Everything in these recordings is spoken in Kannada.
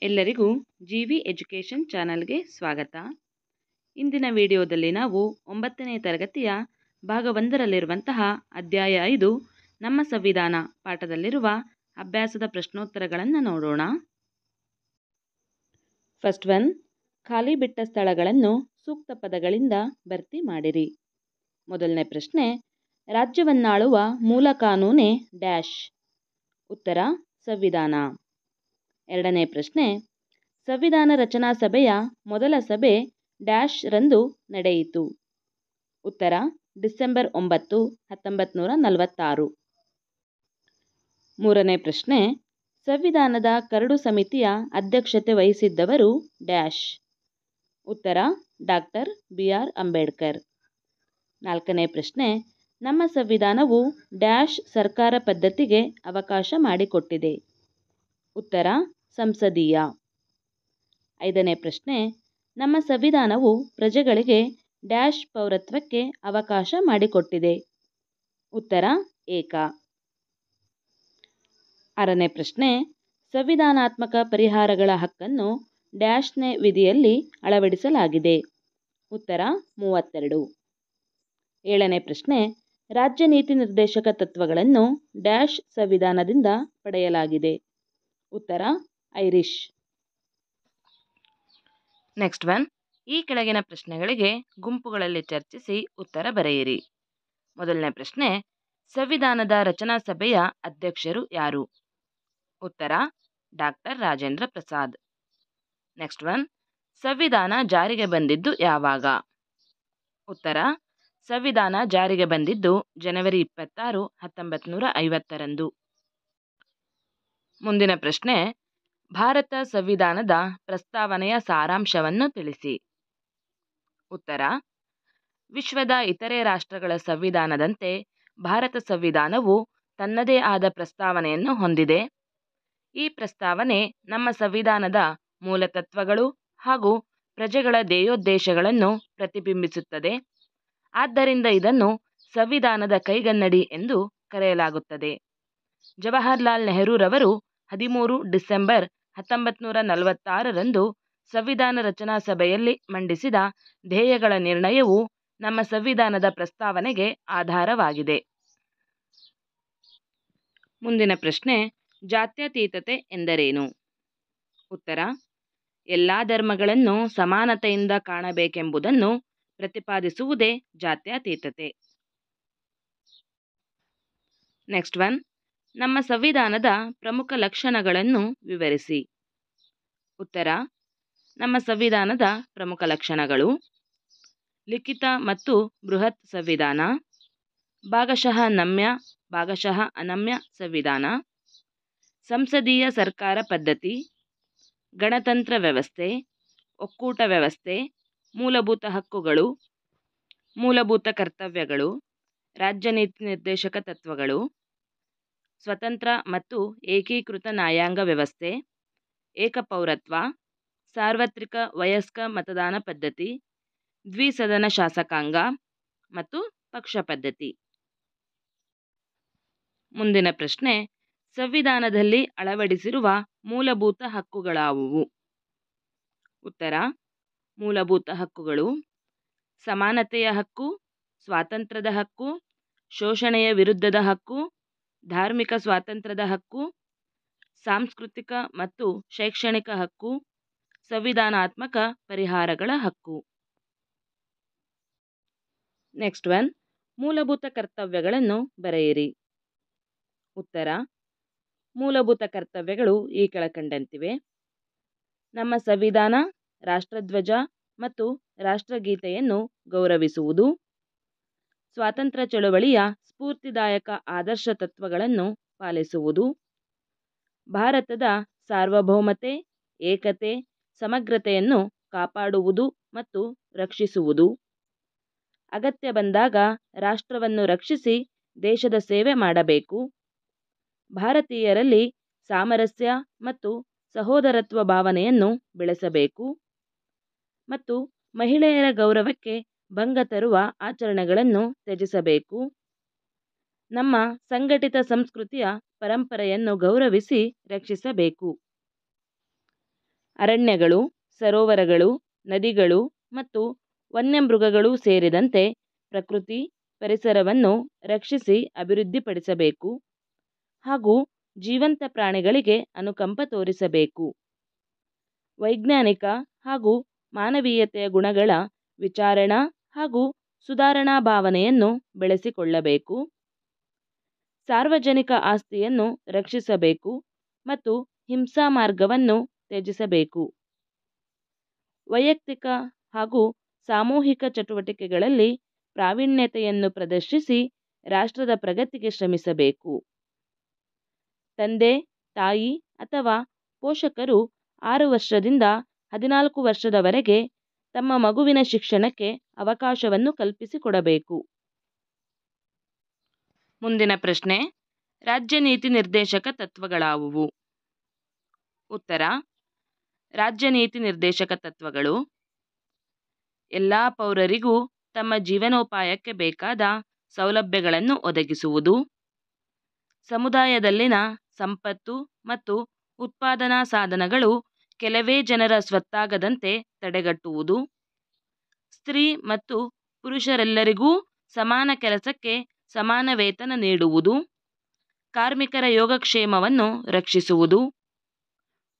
ಎಲ್ಲರಿಗೂ ವಿ ಎಜುಕೇಷನ್ ಚಾನಲ್ಗೆ ಸ್ವಾಗತ. ಇಂದಿನ ವಿಡಿಯೋದಲ್ಲಿ ನಾವು 9ನೇ ತರಗತಿಯ ಭಾಗ 1ರಲ್ಲಿರುವಂತಹ ಅಧ್ಯಾಯ 5 ನಮ್ಮ ಸಂವಿಧಾನ ಪಾಠದಲ್ಲಿರುವ ಅಭ್ಯಾಸದ ಪ್ರಶ್ನೋತ್ತರಗಳನ್ನು ನೋಡೋಣ. ಫಸ್ಟ್ ಒನ್, ಖಾಲಿ ಬಿಟ್ಟ ಸ್ಥಳಗಳನ್ನು ಸೂಕ್ತ ಪದಗಳಿಂದ ಭರ್ತಿ ಮಾಡಿರಿ. ಮೊದಲನೇ ಪ್ರಶ್ನೆ, ರಾಜ್ಯವನ್ನಾಳುವ ಮೂಲ ಕಾನೂನೇ ಡ್ಯಾಶ್. ಉತ್ತರ ಸಂವಿಧಾನ. ಎರಡನೇ ಪ್ರಶ್ನೆ, ಸಂವಿಧಾನ ರಚನಾ ಸಭೆಯ ಮೊದಲ ಸಭೆ ಡ್ಯಾಶ್ ರಂದು ನಡೆಯಿತು. ಉತ್ತರ ಡಿಸೆಂಬರ್ 9, 1946. ಮೂರನೇ ಪ್ರಶ್ನೆ, ಸಂವಿಧಾನದ ಕರಡು ಸಮಿತಿಯ ಅಧ್ಯಕ್ಷತೆ ವಹಿಸಿದ್ದವರು ಡ್ಯಾಶ್. ಉತ್ತರ ಡಾಕ್ಟರ್ BR ಅಂಬೇಡ್ಕರ್. ನಾಲ್ಕನೇ ಪ್ರಶ್ನೆ, ನಮ್ಮ ಸಂವಿಧಾನವು ಡ್ಯಾಶ್ ಸರ್ಕಾರ ಪದ್ಧತಿಗೆ ಅವಕಾಶ ಮಾಡಿಕೊಟ್ಟಿದೆ. ಉತ್ತರ ಸಂಸದೀಯ. ಐದನೇ ಪ್ರಶ್ನೆ, ನಮ್ಮ ಸಂವಿಧಾನವು ಪ್ರಜೆಗಳಿಗೆ ಡ್ಯಾಶ್ ಪೌರತ್ವಕ್ಕೆ ಅವಕಾಶ ಮಾಡಿಕೊಟ್ಟಿದೆ. ಉತ್ತರ ಏಕ. ಆರನೇ ಪ್ರಶ್ನೆ, ಸಂವಿಧಾನಾತ್ಮಕ ಪರಿಹಾರಗಳ ಹಕ್ಕನ್ನು ಡ್ಯಾಶ್ನೇ ವಿಧಿಯಲ್ಲಿ ಅಳವಡಿಸಲಾಗಿದೆ. ಉತ್ತರ 32. ಏಳನೇ ಪ್ರಶ್ನೆ, ರಾಜ್ಯ ನೀತಿ ನಿರ್ದೇಶಕ ತತ್ವಗಳನ್ನು ಡ್ಯಾಶ್ ಸಂವಿಧಾನದಿಂದ ಪಡೆಯಲಾಗಿದೆ. ಉತ್ತರ ಐರಿಷ್. ನೆಕ್ಸ್ಟ್ ಒನ್, ಈ ಕೆಳಗಿನ ಪ್ರಶ್ನೆಗಳಿಗೆ ಗುಂಪುಗಳಲ್ಲಿ ಚರ್ಚಿಸಿ ಉತ್ತರ ಬರೆಯಿರಿ. ಮೊದಲನೇ ಪ್ರಶ್ನೆ, ಸಂವಿಧಾನದ ರಚನಾ ಸಭೆಯ ಅಧ್ಯಕ್ಷರು ಯಾರು? ಉತ್ತರ doctor Rajendra Prasad. Next one, ಸಂವಿಧಾನ ಜಾರಿಗೆ ಬಂದಿದ್ದು ಯಾವಾಗ? ಉತ್ತರ ಸಂವಿಧಾನ ಜಾರಿಗೆ ಬಂದಿದ್ದು ಜನವರಿ 26, 1950ರಂದು. ಮುಂದಿನ ಪ್ರಶ್ನೆ, ಭಾರತ ಸಂವಿಧಾನದ ಪ್ರಸ್ತಾವನೆಯ ಸಾರಾಂಶವನ್ನು ತಿಳಿಸಿ. ಉತ್ತರ ವಿಶ್ವದ ಇತರೆ ರಾಷ್ಟ್ರಗಳ ಸಂವಿಧಾನದಂತೆ ಭಾರತ ಸಂವಿಧಾನವು ತನ್ನದೇ ಆದ ಪ್ರಸ್ತಾವನೆಯನ್ನು ಹೊಂದಿದೆ. ಈ ಪ್ರಸ್ತಾವನೆ ನಮ್ಮ ಸಂವಿಧಾನದ ಮೂಲ ತತ್ವಗಳು ಹಾಗೂ ಪ್ರಜೆಗಳ ಧ್ಯೇಯೋದ್ದೇಶಗಳನ್ನು ಪ್ರತಿಬಿಂಬಿಸುತ್ತದೆ. ಆದ್ದರಿಂದ ಇದನ್ನು ಸಂವಿಧಾನದ ಕೈಗನ್ನಡಿ ಎಂದು ಕರೆಯಲಾಗುತ್ತದೆ. ಜವಾಹರಲಾಲ್ ನೆಹರೂರವರು 13 ಡಿಸೆಂಬರ್ 1946ರಂದು ಸಂವಿಧಾನ ರಚನಾ ಸಭೆಯಲ್ಲಿ ಮಂಡಿಸಿದ ಧ್ಯೇಯಗಳ ನಿರ್ಣಯವು ನಮ್ಮ ಸಂವಿಧಾನದ ಪ್ರಸ್ತಾವನೆಗೆ ಆಧಾರವಾಗಿದೆ. ಮುಂದಿನ ಪ್ರಶ್ನೆ, ಜಾತ್ಯತೀತತೆ ಎಂದರೇನು? ಉತ್ತರ ಎಲ್ಲ ಧರ್ಮಗಳನ್ನು ಸಮಾನತೆಯಿಂದ ಕಾಣಬೇಕೆಂಬುದನ್ನು ಪ್ರತಿಪಾದಿಸುವುದೇ ಜಾತ್ಯತೀತತೆ. ನೆಕ್ಸ್ಟ್ ಒನ್, ನಮ್ಮ ಸಂವಿಧಾನದ ಪ್ರಮುಖ ಲಕ್ಷಣಗಳನ್ನು ವಿವರಿಸಿ. ಉತ್ತರ ನಮ್ಮ ಸಂವಿಧಾನದ ಪ್ರಮುಖ ಲಕ್ಷಣಗಳು: ಲಿಖಿತ ಮತ್ತು ಬೃಹತ್ ಸಂವಿಧಾನ, ಭಾಗಶಃ ನಮ್ಯ ಭಾಗಶಃ ಅನಮ್ಯ ಸಂವಿಧಾನ, ಸಂಸದೀಯ ಸರ್ಕಾರ ಪದ್ಧತಿ, ಗಣತಂತ್ರ ವ್ಯವಸ್ಥೆ, ಒಕ್ಕೂಟ ವ್ಯವಸ್ಥೆ, ಮೂಲಭೂತ ಹಕ್ಕುಗಳು, ಮೂಲಭೂತ ಕರ್ತವ್ಯಗಳು, ರಾಜ್ಯ ನೀತಿ ನಿರ್ದೇಶಕ ತತ್ವಗಳು, ಸ್ವತಂತ್ರ ಮತ್ತು ಏಕೀಕೃತ ನ್ಯಾಯಾಂಗ ವ್ಯವಸ್ಥೆ, ಏಕಪೌರತ್ವ, ಸಾರ್ವತ್ರಿಕ ವಯಸ್ಕ ಮತದಾನ ಪದ್ಧತಿ, ದ್ವಿಸದನ ಶಾಸಕಾಂಗ ಮತ್ತು ಪಕ್ಷ ಪದ್ಧತಿ. ಮುಂದಿನ ಪ್ರಶ್ನೆ, ಸಂವಿಧಾನದಲ್ಲಿ ಅಳವಡಿಸಿರುವ ಮೂಲಭೂತ ಹಕ್ಕುಗಳಾವುವು? ಉತ್ತರ ಮೂಲಭೂತ ಹಕ್ಕುಗಳು: ಸಮಾನತೆಯ ಹಕ್ಕು, ಸ್ವಾತಂತ್ರ್ಯದ ಹಕ್ಕು, ಶೋಷಣೆಯ ವಿರುದ್ಧದ ಹಕ್ಕು, ಧಾರ್ಮಿಕ ಸ್ವಾತಂತ್ರ್ಯದ ಹಕ್ಕು, ಸಾಂಸ್ಕೃತಿಕ ಮತ್ತು ಶೈಕ್ಷಣಿಕ ಹಕ್ಕು, ಸಂವಿಧಾನಾತ್ಮಕ ಪರಿಹಾರಗಳ ಹಕ್ಕು. ನೆಕ್ಸ್ಟ್ ಒನ್, ಮೂಲಭೂತ ಕರ್ತವ್ಯಗಳನ್ನು ಬರೆಯಿರಿ. ಉತ್ತರ ಮೂಲಭೂತ ಕರ್ತವ್ಯಗಳು ಈ ಕೆಳಕಂಡಂತಿವೆ: ನಮ್ಮ ಸಂವಿಧಾನ, ರಾಷ್ಟ್ರಧ್ವಜ ಮತ್ತು ರಾಷ್ಟ್ರಗೀತೆಯನ್ನು ಗೌರವಿಸುವುದು, ಸ್ವಾತಂತ್ರ್ಯ ಚಳವಳಿಯ ಸ್ಫೂರ್ತಿದಾಯಕ ಆದರ್ಶ ತತ್ವಗಳನ್ನು ಪಾಲಿಸುವುದು, ಭಾರತದ ಸಾರ್ವಭೌಮತೆ, ಏಕತೆ, ಸಮಗ್ರತೆಯನ್ನು ಕಾಪಾಡುವುದು ಮತ್ತು ರಕ್ಷಿಸುವುದು, ಅಗತ್ಯ ಬಂದಾಗ ರಾಷ್ಟ್ರವನ್ನು ರಕ್ಷಿಸಿ ದೇಶದ ಸೇವೆ ಮಾಡಬೇಕು, ಭಾರತೀಯರಲ್ಲಿ ಸಾಮರಸ್ಯ ಮತ್ತು ಸಹೋದರತ್ವ ಭಾವನೆಯನ್ನು ಬೆಳೆಸಬೇಕು ಮತ್ತು ಮಹಿಳೆಯರ ಗೌರವಕ್ಕೆ ಭಂಗ ತರುವ ಆಚರಣೆಗಳನ್ನು ತ್ಯಜಿಸಬೇಕು, ನಮ್ಮ ಸಂಘಟಿತ ಸಂಸ್ಕೃತಿಯ ಪರಂಪರೆಯನ್ನು ಗೌರವಿಸಿ ರಕ್ಷಿಸಬೇಕು. ಅರಣ್ಯಗಳು, ಸರೋವರಗಳು, ನದಿಗಳು ಮತ್ತು ವನ್ಯಮೃಗಗಳು ಸೇರಿದಂತೆ ಪ್ರಕೃತಿ ಪರಿಸರವನ್ನು ರಕ್ಷಿಸಿ ಅಭಿವೃದ್ಧಿಪಡಿಸಬೇಕು ಹಾಗೂ ಜೀವಂತ ಪ್ರಾಣಿಗಳಿಗೆ ಅನುಕಂಪ ತೋರಿಸಬೇಕು. ವೈಜ್ಞಾನಿಕ ಹಾಗೂ ಮಾನವೀಯತೆಯ ಗುಣಗಳ ವಿಚಾರಣಾ ಹಾಗೂ ಸುಧಾರಣಾ ಭಾವನೆಯನ್ನು ಬೆಳೆಸಿಕೊಳ್ಳಬೇಕು. ಸಾರ್ವಜನಿಕ ಆಸ್ತಿಯನ್ನು ರಕ್ಷಿಸಬೇಕು ಮತ್ತು ಹಿಂಸಾ ಮಾರ್ಗವನ್ನು ತ್ಯಜಿಸಬೇಕು. ವೈಯಕ್ತಿಕ ಹಾಗೂ ಸಾಮೂಹಿಕ ಚಟುವಟಿಕೆಗಳಲ್ಲಿ ಪ್ರಾವೀಣ್ಯತೆಯನ್ನು ಪ್ರದರ್ಶಿಸಿ ರಾಷ್ಟ್ರದ ಪ್ರಗತಿಗೆ ಶ್ರಮಿಸಬೇಕು. ತಂದೆ, ತಾಯಿ ಅಥವಾ ಪೋಷಕರು 6 ವರ್ಷದಿಂದ 14 ವರ್ಷದವರೆಗೆ ತಮ್ಮ ಮಗುವಿನ ಶಿಕ್ಷಣಕ್ಕೆ ಅವಕಾಶವನ್ನು ಕಲ್ಪಿಸಿಕೊಡಬೇಕು. ಮುಂದಿನ ಪ್ರಶ್ನೆ, ರಾಜ್ಯ ನೀತಿ ನಿರ್ದೇಶಕ ತತ್ವಗಳಾವುವು? ಉತ್ತರ: ರಾಜ್ಯ ನೀತಿ ನಿರ್ದೇಶಕ ತತ್ವಗಳು ಎಲ್ಲ ಪೌರರಿಗೂ ತಮ್ಮ ಜೀವನೋಪಾಯಕ್ಕೆ ಬೇಕಾದ ಸೌಲಭ್ಯಗಳನ್ನು ಒದಗಿಸುವುದು, ಸಮುದಾಯದಲ್ಲಿನ ಸಂಪತ್ತು ಮತ್ತು ಉತ್ಪಾದನಾ ಸಾಧನಗಳು ಕೆಲವೇ ಜನರ ಸ್ವತ್ತಾಗದಂತೆ ತಡೆಗಟ್ಟುವುದು, ಸ್ತ್ರೀ ಮತ್ತು ಪುರುಷರೆಲ್ಲರಿಗೂ ಸಮಾನ ಕೆಲಸಕ್ಕೆ ಸಮಾನ ವೇತನ ನೀಡುವುದು, ಕಾರ್ಮಿಕರ ಯೋಗಕ್ಷೇಮವನ್ನು ರಕ್ಷಿಸುವುದು,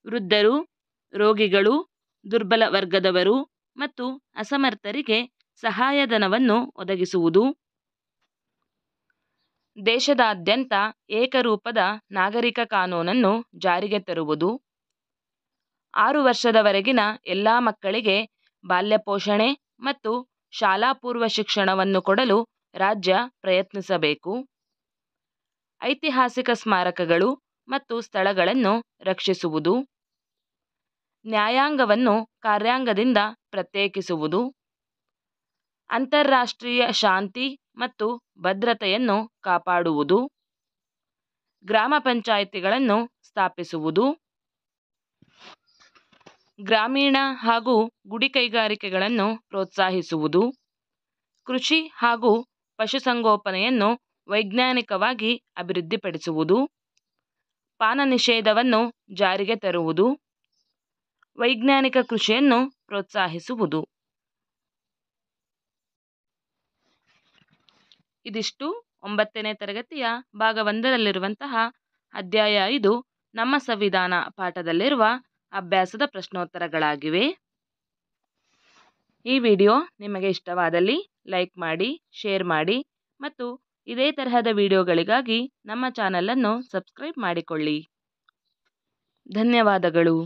ವೃದ್ಧರು, ರೋಗಿಗಳು, ದುರ್ಬಲ ವರ್ಗದವರು ಮತ್ತು ಅಸಮರ್ಥರಿಗೆ ಸಹಾಯಧನವನ್ನು ಒದಗಿಸುವುದು, ದೇಶದಾದ್ಯಂತ ಏಕರೂಪದ ನಾಗರಿಕ ಕಾನೂನನ್ನು ಜಾರಿಗೆ ತರುವುದು, 6 ವರ್ಷದವರೆಗಿನ ಎಲ್ಲ ಮಕ್ಕಳಿಗೆ ಬಾಲ್ಯ ಪೋಷಣೆ ಮತ್ತು ಶಾಲಾ ಪೂರ್ವ ಶಿಕ್ಷಣವನ್ನು ಕೊಡಲು ರಾಜ್ಯ ಪ್ರಯತ್ನಿಸಬೇಕು, ಐತಿಹಾಸಿಕ ಸ್ಮಾರಕಗಳು ಮತ್ತು ಸ್ಥಳಗಳನ್ನು ರಕ್ಷಿಸುವುದು, ನ್ಯಾಯಾಂಗವನ್ನು ಕಾರ್ಯಾಂಗದಿಂದ ಪ್ರತ್ಯೇಕಿಸುವುದು, ಅಂತಾರಾಷ್ಟ್ರೀಯ ಶಾಂತಿ ಮತ್ತು ಭದ್ರತೆಯನ್ನು ಕಾಪಾಡುವುದು, ಗ್ರಾಮ ಪಂಚಾಯಿತಿಗಳನ್ನು ಸ್ಥಾಪಿಸುವುದು, ಗ್ರಾಮೀಣ ಹಾಗೂ ಗುಡಿ ಕೈಗಾರಿಕೆಗಳನ್ನು ಪ್ರೋತ್ಸಾಹಿಸುವುದು, ಕೃಷಿ ಹಾಗೂ ಪಶುಸಂಗೋಪನೆಯನ್ನು ವೈಜ್ಞಾನಿಕವಾಗಿ ಅಭಿವೃದ್ಧಿಪಡಿಸುವುದು, ಪಾನ ನಿಷೇಧವನ್ನು ಜಾರಿಗೆ ತರುವುದು, ವೈಜ್ಞಾನಿಕ ಕೃಷಿಯನ್ನು ಪ್ರೋತ್ಸಾಹಿಸುವುದು. ಇದಿಷ್ಟು 9ನೇ ತರಗತಿಯ ಭಾಗ 1ರಲ್ಲಿರುವಂತಹ ಅಧ್ಯಾಯ 5 ನಮ್ಮ ಸಂವಿಧಾನ ಪಾಠದಲ್ಲಿರುವ ಅಭ್ಯಾಸದ ಪ್ರಶ್ನೋತ್ತರಗಳಾಗಿವೆ. ಈ ವಿಡಿಯೋ ನಿಮಗೆ ಇಷ್ಟವಾದಲ್ಲಿ ಲೈಕ್ ಮಾಡಿ, ಶೇರ್ ಮಾಡಿ ಮತ್ತು ಇದೇ ತರಹದ ವಿಡಿಯೋಗಳಿಗಾಗಿ ನಮ್ಮ ಚಾನಲನ್ನು ಸಬ್ಸ್ಕ್ರೈಬ್ ಮಾಡಿಕೊಳ್ಳಿ. ಧನ್ಯವಾದಗಳು.